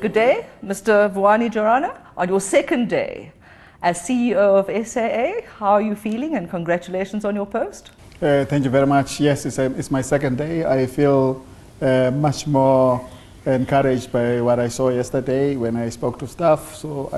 Good day, Mr. Vuyani Jarana. On your second day as CEO of SAA, how are you feeling, and congratulations on your post? Thank you very much. Yes, it's my second day. I feel much more encouraged by what I saw yesterday when I spoke to staff. So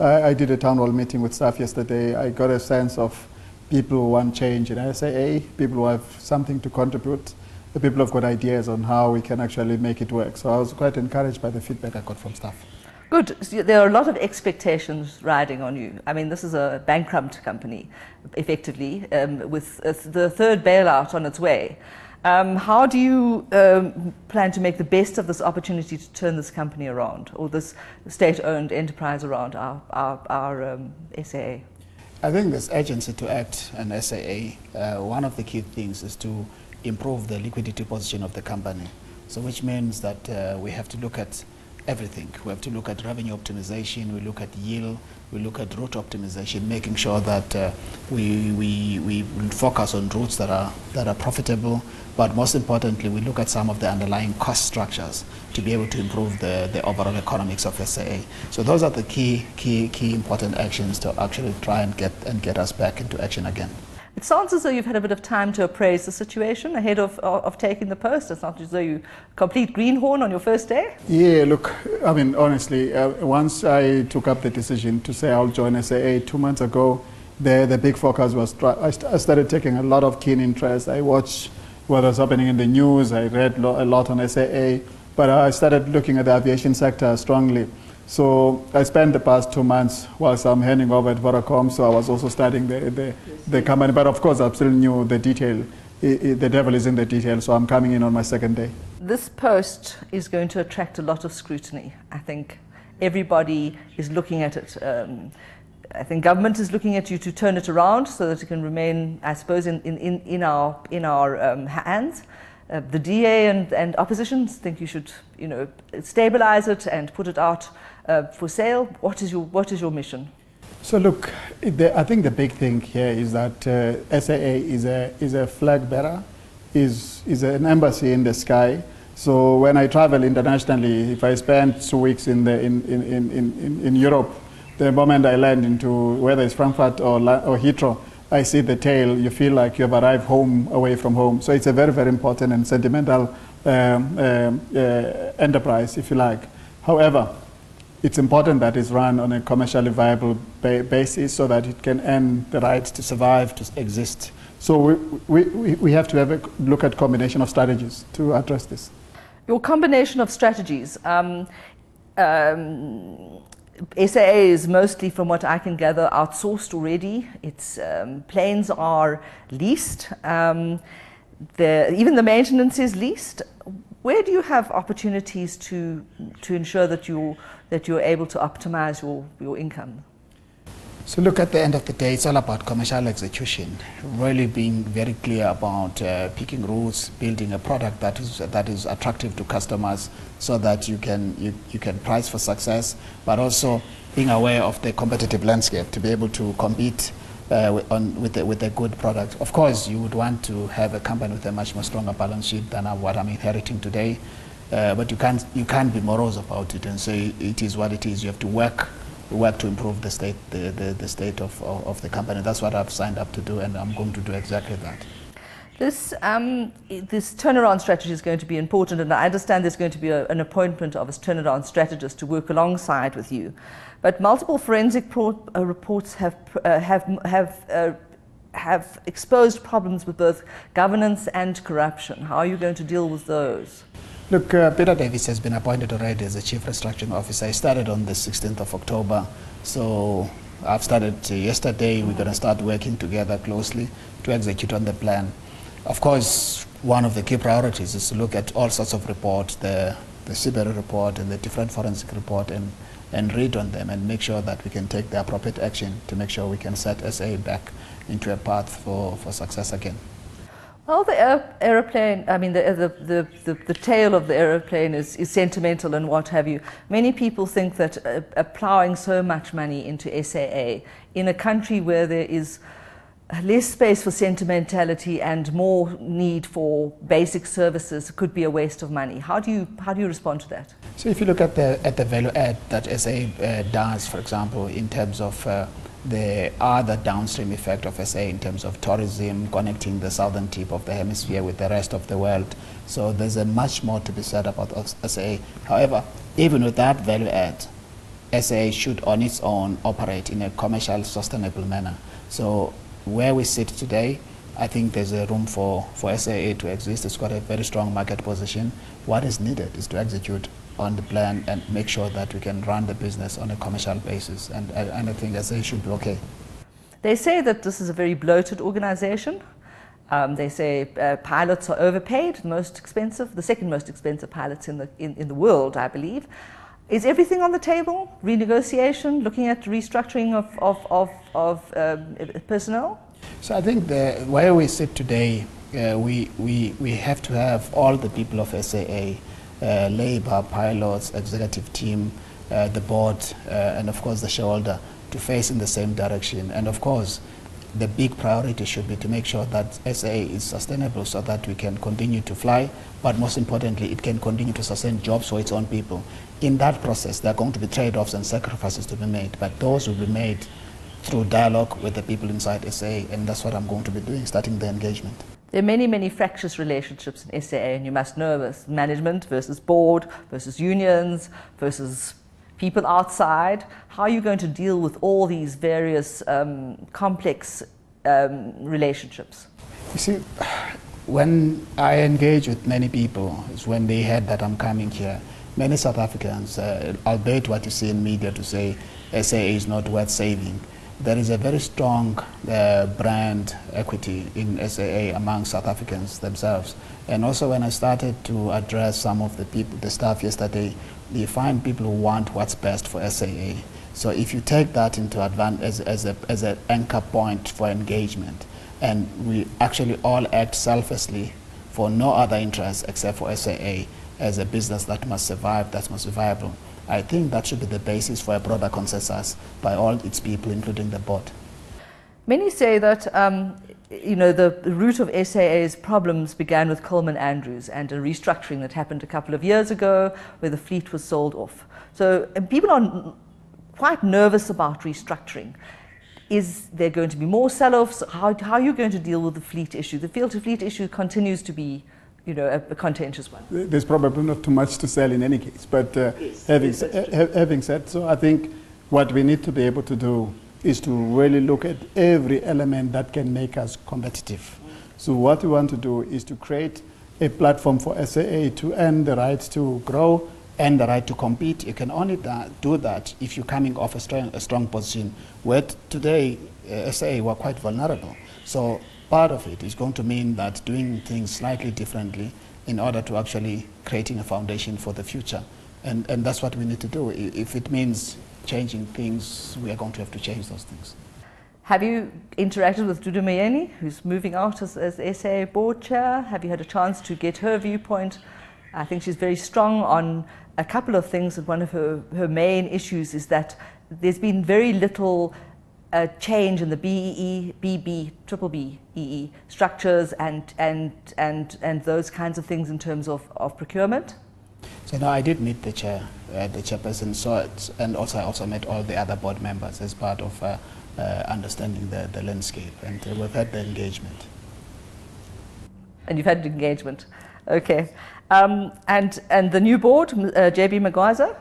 I did a town hall meeting with staff yesterday. I got a sense of people who want change in SAA, people who have something to contribute, the people who have got ideas on how we can actually make it work. So I was quite encouraged by the feedback I got from staff. Good. So there are a lot of expectations riding on you. I mean, this is a bankrupt company, effectively, with the third bailout on its way. How do you plan to make the best of this opportunity to turn this company around, or this state-owned enterprise around our SAA? I think there's urgency to act on SAA. One of the key things is to improve the liquidity position of the company. So which means that we have to look at everything. We have to look at revenue optimization, we look at yield, we look at route optimization, making sure that we focus on routes that are profitable, but most importantly, we look at some of the underlying cost structures to be able to improve the overall economics of SAA. So those are the key important actions to actually try and get us back into action again. It sounds as though you've had a bit of time to appraise the situation ahead of taking the post. It's not as though you complete greenhorn on your first day. Yeah, look, I mean, honestly, once I took up the decision to say I'll join SAA 2 months ago, the big focus was, I started taking a lot of keen interest. I watched what was happening in the news. I read a lot on SAA, but I started looking at the aviation sector strongly. So I spent the past 2 months whilst I'm handing over at Vodacom, so I was also studying the company, but of course I still knew the detail. The devil is in the detail, so I'm coming in on my second day. This post is going to attract a lot of scrutiny. I think everybody is looking at it. I think government is looking at you to turn it around so that it can remain, I suppose, in our hands. The DA and opposition think you should, stabilize it and put it out for sale. What is your mission? So look, I think the big thing here is that SAA is a flag bearer, is an embassy in the sky. So when I travel internationally, if I spend 2 weeks in Europe, the moment I land into whether it's Frankfurt or Heathrow, I see the tail, you feel like you've arrived home, away from home. So it's a very, very important and sentimental enterprise, if you like. However, it's important that it's run on a commercially viable basis so that it can earn the right to survive, to exist. So we have to have a look at combination of strategies to address this. Your combination of strategies. SAA is mostly, from what I can gather, outsourced already. Its planes are leased. Even the maintenance is leased. Where do you have opportunities to ensure that you're able to optimize your income? So look, at the end of the day, it's all about commercial execution, really being very clear about picking routes, building a product that is attractive to customers so that you can price for success, but also being aware of the competitive landscape to be able to compete with a good product. Of course, you would want to have a company with a much more stronger balance sheet than what I'm inheriting today, but you can't be morose about it and say it is what it is. You have to work to improve the state of the company. That's what I've signed up to do, and I'm going to do exactly that. This turnaround strategy is going to be important, and I understand there's going to be an appointment of a turnaround strategist to work alongside with you. But multiple forensic reports have exposed problems with both governance and corruption. How are you going to deal with those? Look, Peter Davis has been appointed already as the Chief Restructuring Officer. I started on the 16th of October, so I've started yesterday. We're going to start working together closely to execute on the plan. Of course, one of the key priorities is to look at all sorts of reports, the CBER report and the different forensic report, and read on them and make sure that we can take the appropriate action to make sure we can set SA back into a path for success again. Well, the aeroplane, I mean, the tail of the aeroplane is sentimental and what have you. Many people think that plowing so much money into SAA in a country where there is less space for sentimentality and more need for basic services could be a waste of money. How do you respond to that? So if you look at the value add that SA does, for example, in terms of the other downstream effect of SA in terms of tourism, connecting the southern tip of the hemisphere with the rest of the world. So there's a much more to be said about SA. However, even with that value add, SA should on its own operate in a commercial, sustainable manner. So where we sit today, I think there's a room for SAA to exist. It's got a very strong market position. What is needed is to execute on the plan and make sure that we can run the business on a commercial basis. And I think SAA should be okay. They say that this is a very bloated organization. They say pilots are overpaid, most expensive, the second most expensive pilots in the world, I believe. Is everything on the table? Renegotiation, looking at restructuring of personnel? So I think where we sit today, we have to have all the people of SAA, labor, pilots, executive team, the board, and of course the shareholder, to face in the same direction. And of course, the big priority should be to make sure that SAA is sustainable so that we can continue to fly, but most importantly, it can continue to sustain jobs for its own people. In that process, there are going to be trade-offs and sacrifices to be made, but those will be made through dialogue with the people inside SAA, and that's what I'm going to be doing, starting the engagement. There are many, many fractious relationships in SAA, and you must know this: management versus board versus unions versus people outside. How are you going to deal with all these various complex relationships? You see, when I engage with many people, is when they heard that I'm coming here. Many South Africans, albeit what you see in media to say SAA is not worth saving, there is a very strong brand equity in SAA among South Africans themselves. And also when I started to address some of the people, the staff yesterday, you find people who want what's best for SAA. So if you take that into advantage as an anchor point for engagement, and we actually all act selflessly for no other interest except for SAA as a business that must survive, that must be viable, I think that should be the basis for a broader consensus by all its people, including the board. Many say that the root of SAA's problems began with Coleman Andrews and a restructuring that happened a couple of years ago where the fleet was sold off. So people are quite nervous about restructuring. Is there going to be more sell-offs? How are you going to deal with the fleet issue? The field-to-fleet issue continues to be a contentious one. There's probably not too much to sell in any case, but having said so, I think what we need to be able to do is to really look at every element that can make us competitive. So what we want to do is to create a platform for SAA to earn the right to grow and the right to compete. You can only do that if you're coming off a strong position, where today SAA were quite vulnerable. So part of it is going to mean that doing things slightly differently in order to actually creating a foundation for the future. And that's what we need to do. If it means changing things, we are going to have to change those things. Have you interacted with Dudu Myeni, who's moving out as SAA board chair? Have you had a chance to get her viewpoint? I think she's very strong on a couple of things, and one of her main issues is that there's been very little change in the BEE, BB, triple BEE structures and those kinds of things in terms of procurement. So no, I did meet the chairperson, saw it, and I also met all the other board members as part of understanding the landscape, and we've had the engagement. And you've had engagement, okay. And the new board, JB Magwaza?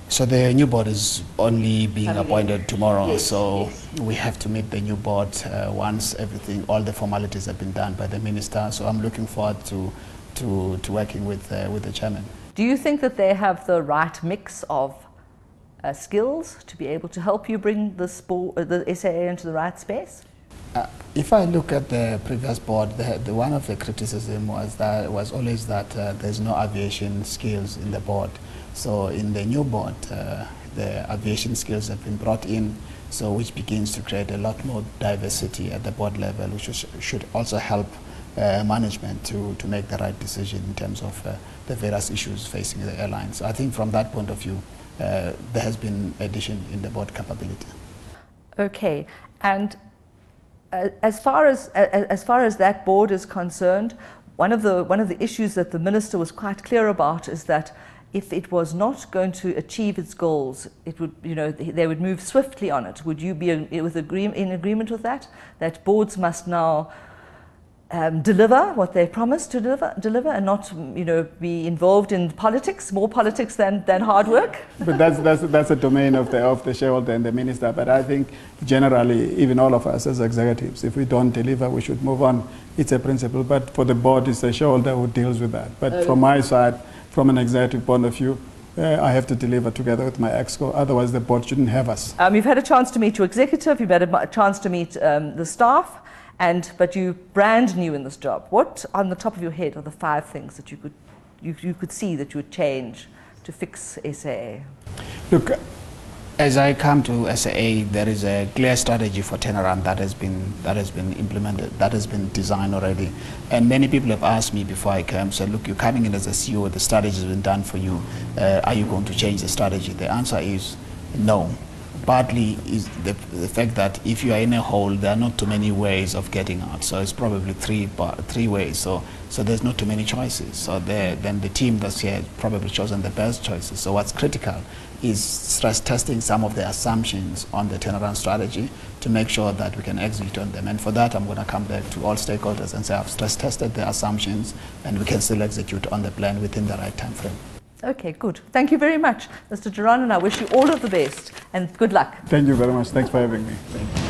So the new board is only being appointed tomorrow, yes, so yes. We have to meet the new board once all the formalities have been done by the minister. So I'm looking forward to working with the chairman. Do you think that they have the right mix of skills to be able to help you bring the SAA into the right space? If I look at the previous board, the one of the criticism was always that there's no aviation skills in the board. So in the new board, the aviation skills have been brought in, so which begins to create a lot more diversity at the board level, which should also help management to make the right decision in terms of the various issues facing the airlines. So I think from that point of view, there has been addition in the board capability. Okay, and As far as that board is concerned, one of the issues that the minister was quite clear about is that if it was not going to achieve its goals, it would, they would move swiftly on it. Would you be in agreement with that? That boards must now deliver what they promised to deliver, and not, be involved in politics, more politics than hard work. But that's a domain of the shareholder and the minister. But I think generally, even all of us as executives, if we don't deliver, we should move on. It's a principle. But for the board, it's the shareholder who deals with that. But from my side, from an executive point of view, I have to deliver together with my exco. Otherwise, the board shouldn't have us. You've had a chance to meet your executive. You've had a chance to meet the staff. But you're brand new in this job. What, on the top of your head, are the 5 things that you could see that you would change to fix SAA? Look, as I come to SAA, there is a clear strategy for turnaround that has been implemented, that has been designed already. And many people have asked me before I came, said, look, you're coming in as a CEO, the strategy has been done for you. Are you going to change the strategy? The answer is no. Partly is the fact that if you are in a hole, there are not too many ways of getting out. So it's probably three ways. So there's not too many choices. So then the team that's here probably chosen the best choices. So what's critical is stress testing some of the assumptions on the turnaround strategy to make sure that we can execute on them. And for that, I'm going to come back to all stakeholders and say I've stress tested the assumptions and we can still execute on the plan within the right time frame. Okay, good. Thank you very much, Mr. Jarana, and I wish you all of the best and good luck. Thank you very much. Thanks for having me. Thank you.